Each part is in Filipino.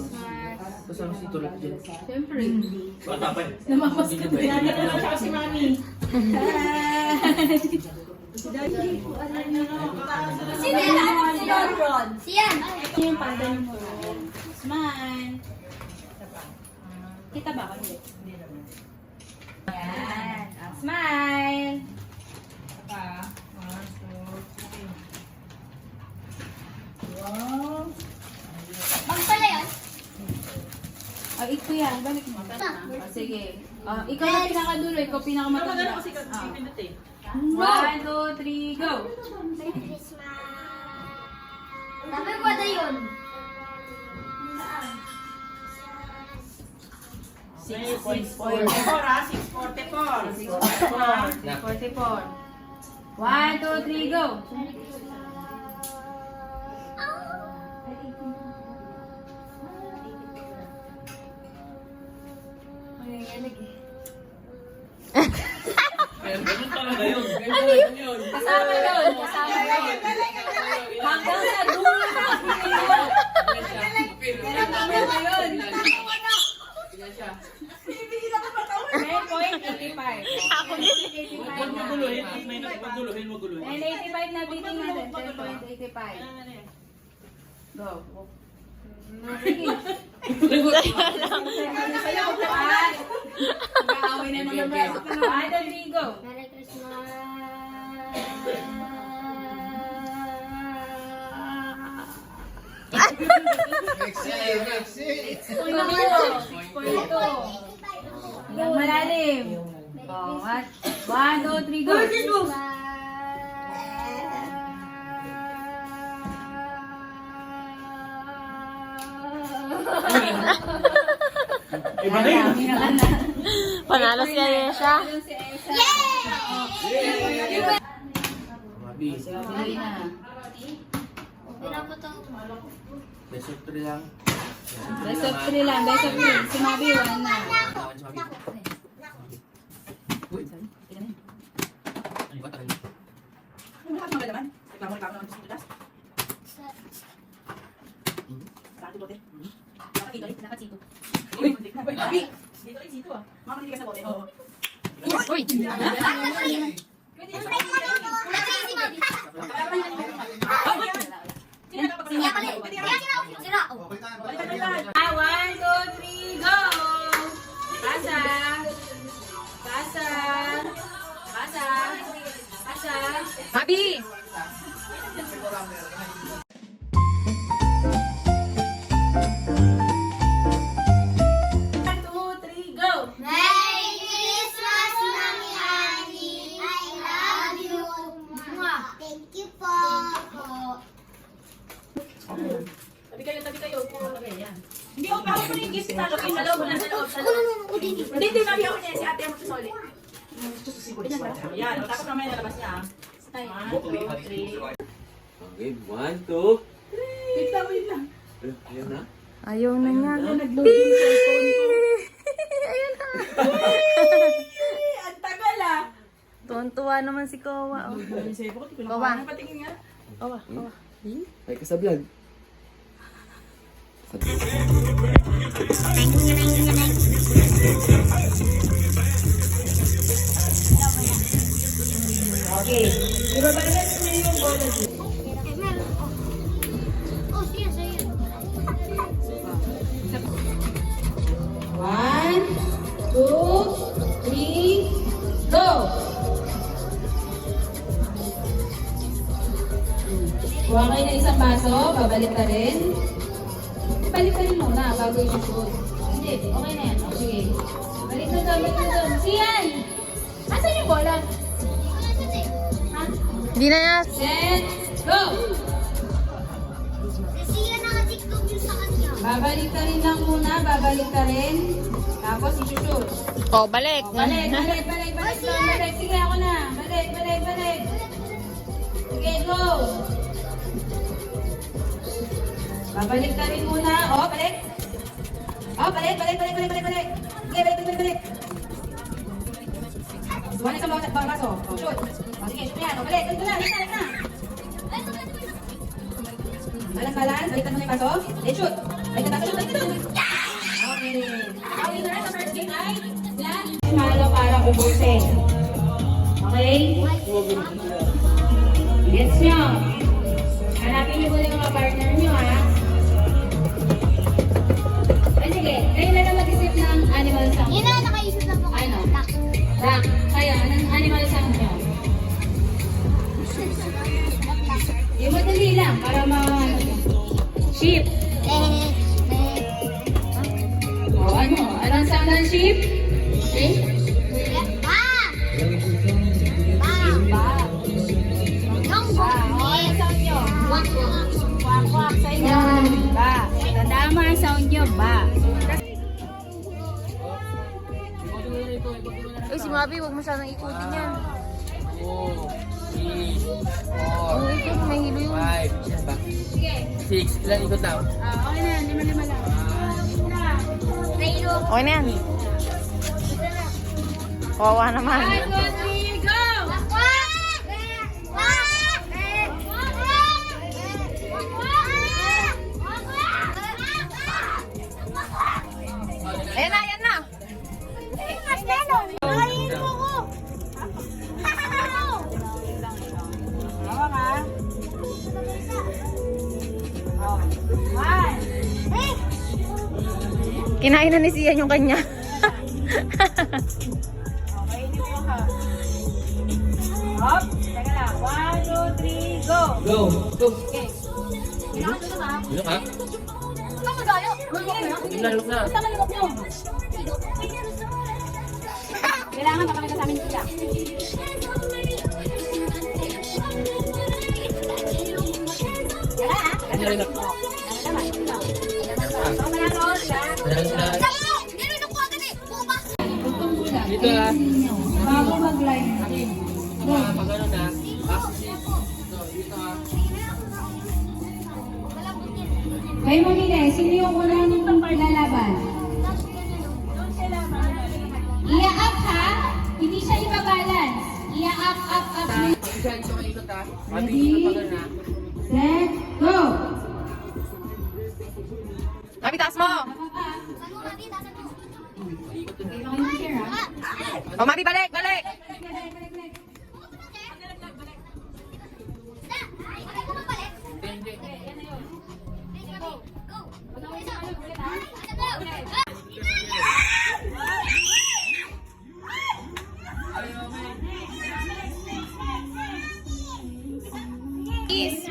Christmas. Kasama si Tulad dyan. Siyempre. Bata pa eh. Namamas ka din. Pinagdala siya si Mami. Sino yan? Ano si Ron? Siyan. Ito yung panda niyo mo. Smile. Kita ba ako? Hindi. Yan. Smile. Wow. Bang pala yan? Oh, ito yan. Balik mo. Sige. Ikaw na pinakadulo. Ikaw pinakamatanda. Kasi pinut eh. 1, 2, 3, go! Merry Christmas! Sabi ko na yun. 644 ha? 644. 44. 1, 2, 3, go! Ganun talaga yun. Ganun yun. Kasama yun! Kasama yun! Hanggang sa dulo sa video! Kasama yun! 10.85. Huwag mo guluhin. Huwag guluhin mo guluhin. 10.85 na bidding natin. 10.85. Go. Sige. Sayaw ko. Mag-aaway na naman ba? 1, 2, 3, go. Merry Christmas! Hanggang malalim. Oh, 1, 2, 3, go. Iba na yun. Panalo si Ayesha. Mabi. Sige na. Pinapatang ko. Best of 3 lang. Best of 3 lang. Best of 3. Si Mabi, 1 na. Tawan si Mabi. Uy. Ano ba tayo? Sira. 1, 2, 3, go! Pasa. Pasa. Pasa. Pasa. Mabi! Merry Christmas, Mami Annie! I love you! Thank you po! Tabi kayo. Hindi ako bago ko yung gift sa loob. Sa loob, nasa loob. Hindi, Mami ako niya. Si ate mo sa soli. Yan, tapos mamaya nalabas niya. 1, 2, 3. Okay, 1, 2. Wait lang. Ayun na. Ayaw na niya. Nag-load yung cellphone ko. Ayun na. Ang tagal ah. Tuwan-tuwa naman si Kowa. Oh. Yung cellphone ko, Kawa. patingin nga. Kowa, Kowa. Ay, ka sa vlog. Okay. Ibabalagay ko yung bola dito. Meron. Oh, siya, sa'yo. 1, 2, 3, go! Kuha kayo ng isang baso, babalik ka rin. Balik ka rin muna bago i-shoot. Hindi, okay na yan. O, sige. Balik na doon, balik na doon. Siyan! Asan yung bola? Ha? Hindi na niya. Set, go! Kasi yan nakatiktok yun sa kanya. Babalik ka rin lang muna, babalik ka rin. Tapos i-shoot. Oh, balik. Balik. Sige, ako na. Balik. Sige, go. Babalik ka rin muna. Oh, balik. Balik. Sige, balik. Buwan sa bawat baso. Oh, shoot. Oh, sige, shoot yan. Oh, balik. Dito na. Balance. Baliktad mo na yung baso. Then shoot. Baliktad, shoot. rin. Ang winner sa first game ay Lan. Malo para ubusin. Okay? Gets nyo? Hanapin niyo muna yung mga partner niyo, ha? Ay, sige. Kayo na lang mag-isip ng animal sound. Yun na, nakaisip na po kayo. Ano? Rock. Kayo, anong animal sound niyo? Yung madali lang, para sheep. O, ano? Anong sound ng sheep? Sheep? Ba. Tandaan mo ang sound nyo, ba. Uy, si Mabi, huwag mo sanang ikutin yan. 2, 3, 4, Ang ikot, may hilo yun. 5, 6. Ilan ikot lang? Okay na, lima lang. Okay na yan. Kawawa naman. 5, 4, 3, go! Ayan na, ayan na. Hawa ka. Kinain na ni Sian yung kanya. Okay, hindi mo ka. Hop, teka lang. 1, 2, 3, go! Go! Go! Okay. Kailangan ito na. Ano ka? Look na. Kailangan baka sa amin sila. Ano rin ako? Meron sila. Dito ah. Bago mag-live. Pag ano na. Dito ah. May mamili, sino yung unang lalaban? Ia-up ha? Hindi siya ibabalance. Ia-up, up, up. Diyan, ito kayo ikot ah. Mabilis na pag ano na. Set, go! Mabi, taas mo. Kailangan mo share ha? O, Mabi, balik, balik. Hindi. Is.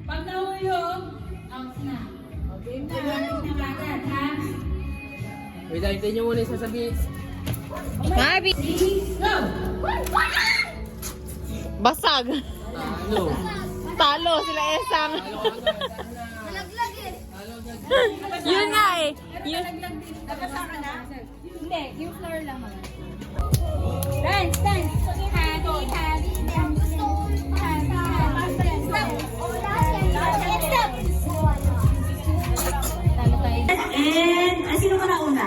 Pag nahulog, out na. Okay na. Agad ha? Wait, hintayin nyo muna yung sasabihin. Mabi. 3, go! Basag. Ano? Talo sila Esang. Yun nga eh. Yun. Hindi, yung floor lang mga. Dance, dance. Happy, happy, dance. And, sino ka na una?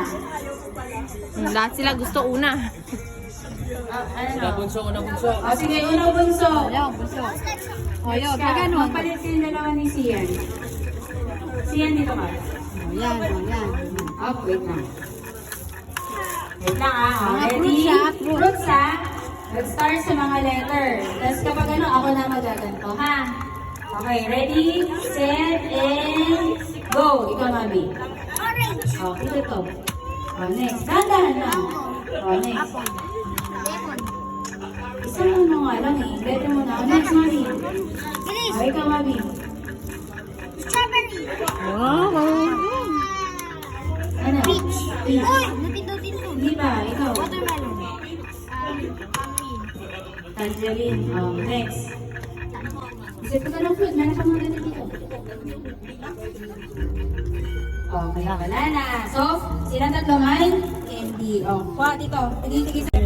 Lahat sila gusto una. Sila bunso ko na bunso. O sige, unang bunso. Bunso. O yun, pagano, palit kayo dalawa ni Sian. Sian, dito ka. O yan, o yan. Up, wait na. Wait lang ah. O, ready? Fruits ha. Let's start sa mga letter. Tapos kapag ano, ako na magaganto, ha? Okay, ready, set, and go. Ikaw, Mami. O, ito to. O, next. Dahan-dahan lang. O, next. Isang ano nga lang eh. Better mo na. Next, Mami. O, ikaw, Mami. Wow. Ano? Peach. Hindi pa, ikaw. Watermelon. Tangerine. Next. Isip ka ng fruit. Meron pa mga ganito dito. Kaya wala na. So, silang tatlo may candy. Kuha dito. Tigil-tigil sa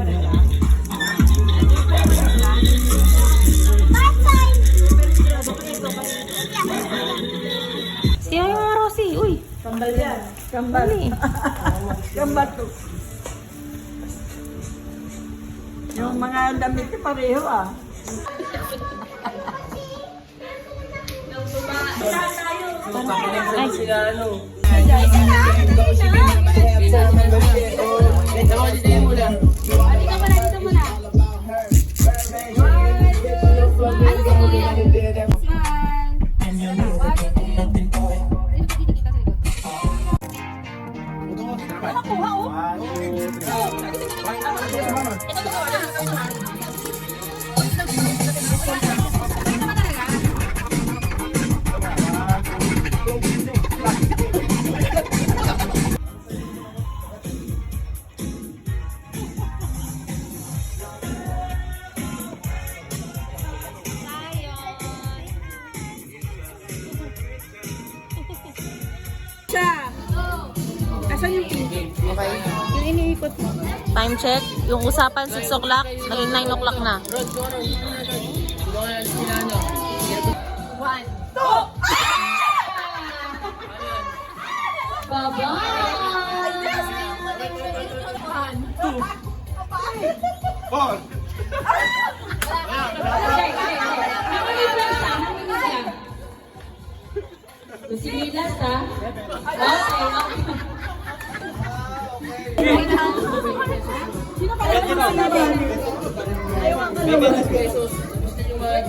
Siya yung mga Rosie. Uy. Kambal yan. Kambal. Kambal to. Yung mga damit ko pareho ah. tayo. Ay, Sila ano. Dito muna. time check. Yung usapan 6 o'clock, naging 9 o'clock na. Sinilas ha?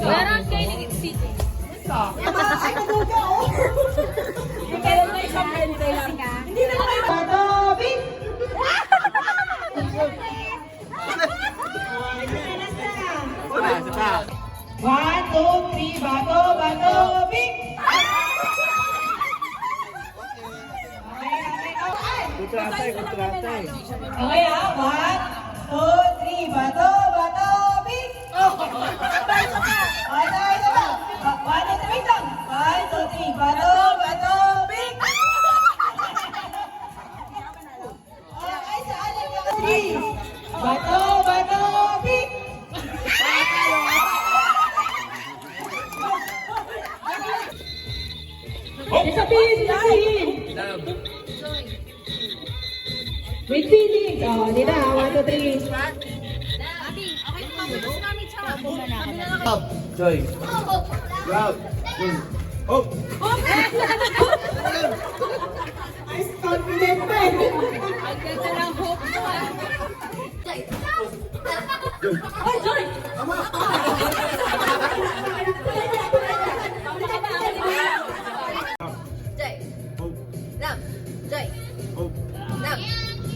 Parang kayo nag-exit. One, two, three, bato, big! Okay ah, 1, 2, 3, bato, big! Ito ba? 1, 2, 3, wait lang! 1, 2, 3, bato, big! Okay, saan yung mga 3? Bato, big! Sabihin! With feelings. Oh, di na. 1, 2, 3. Joy. Rob. Oh. Confident pa eh.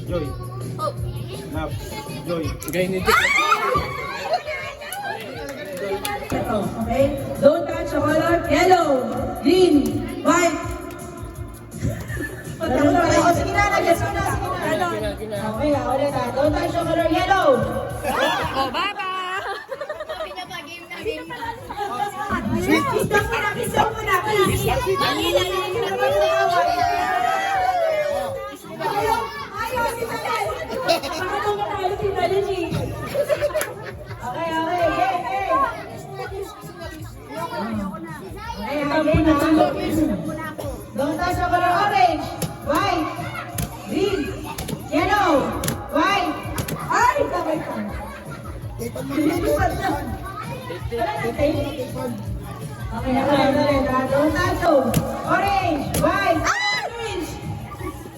Joy. Love. Joy. Ganyan din. Okay? Don't touch the color. Yellow, green, white. O, sige na, nag-guess ko na. Sige na. Okay na, ulit na. Don't touch the color. Yellow. Oh, bye-bye! Kiss daw muna, please. Ayaw, si Talal. Paano matalo si Talal? Okay, hey. Don't touch the color orange, white, green, yellow, white. Ay, sabay ko. Okay, don't touch those. Orange, white, orange.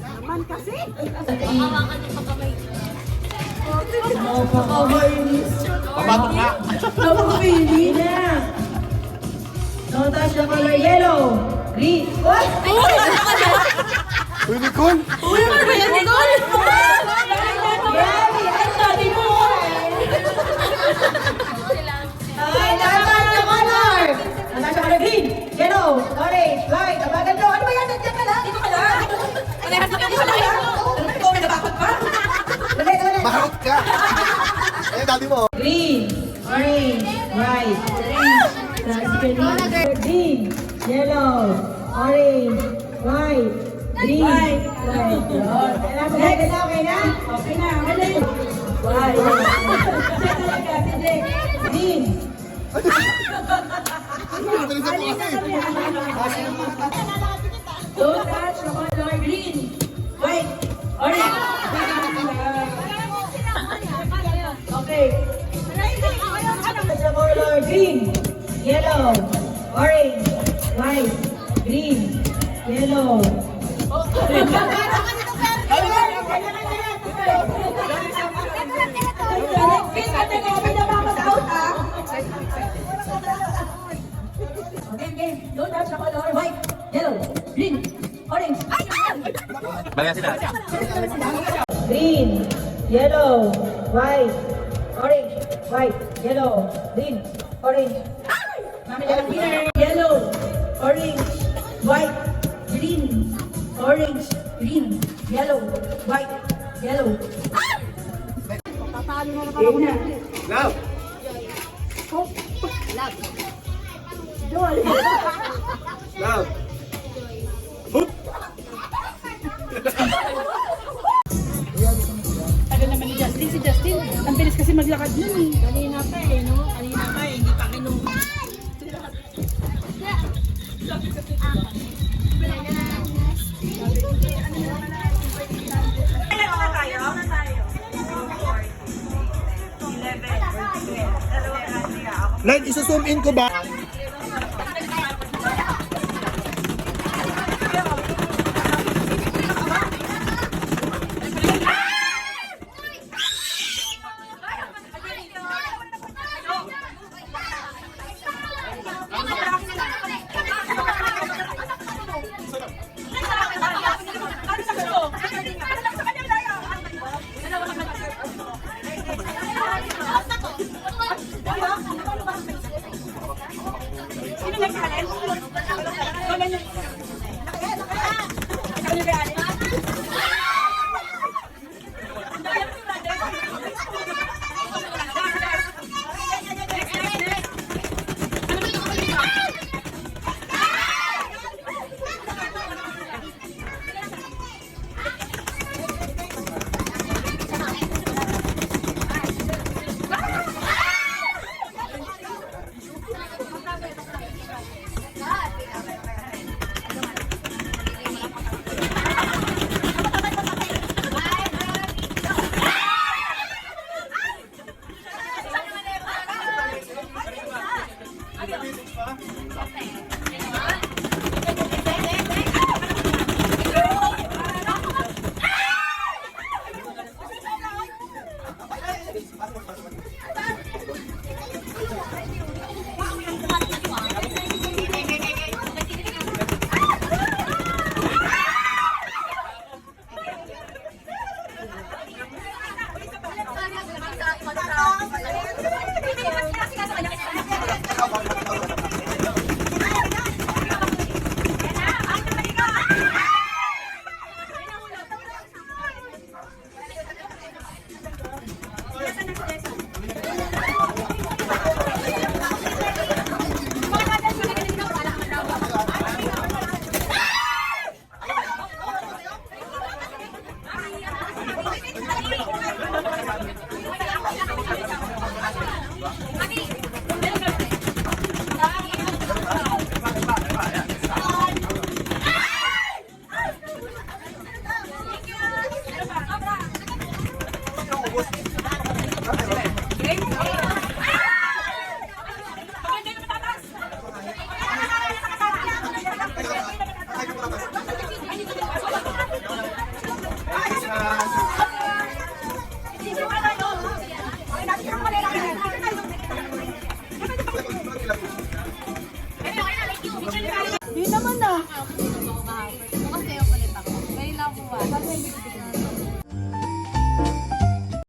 Naman kasi. Pabatok ka. Napakabili na. Don't touch the color yellow, green. What? Uy, Nicole. Uy, ano ba yan, Nicole? Yummy! Ang sabi mo ay, don't touch the color. Don't touch the color green, yellow, orange, white. Abagan mo. Ano ba yan? Nandiyan ka lang. Dito ka lang. Parehas na kami pala yan. Ikaw may nabakot pa. Dali. Bakit ka? Eh, dati mo. Green, orange, white, green, yellow, orange, white, green, white. Okay na? White. Green. Don't touch the color green, white, orange. Okay. The color green, yellow, orange, white, green, yellow. Okay, don't touch the color. White, yellow, green, orange. Balikan sila. Green, yellow, white, orange, white, yellow, green, orange. Mami, yellow, orange, white, green, orange, green, yellow, white, yellow. Go! Go! Tagal naman ni Justin. Si Justin, ang bilis kasi maglakad nun eh. Kanina pa eh, no? Kanina pa eh, hindi pa kinuha. Light, isuzoom in ko ba? Ay,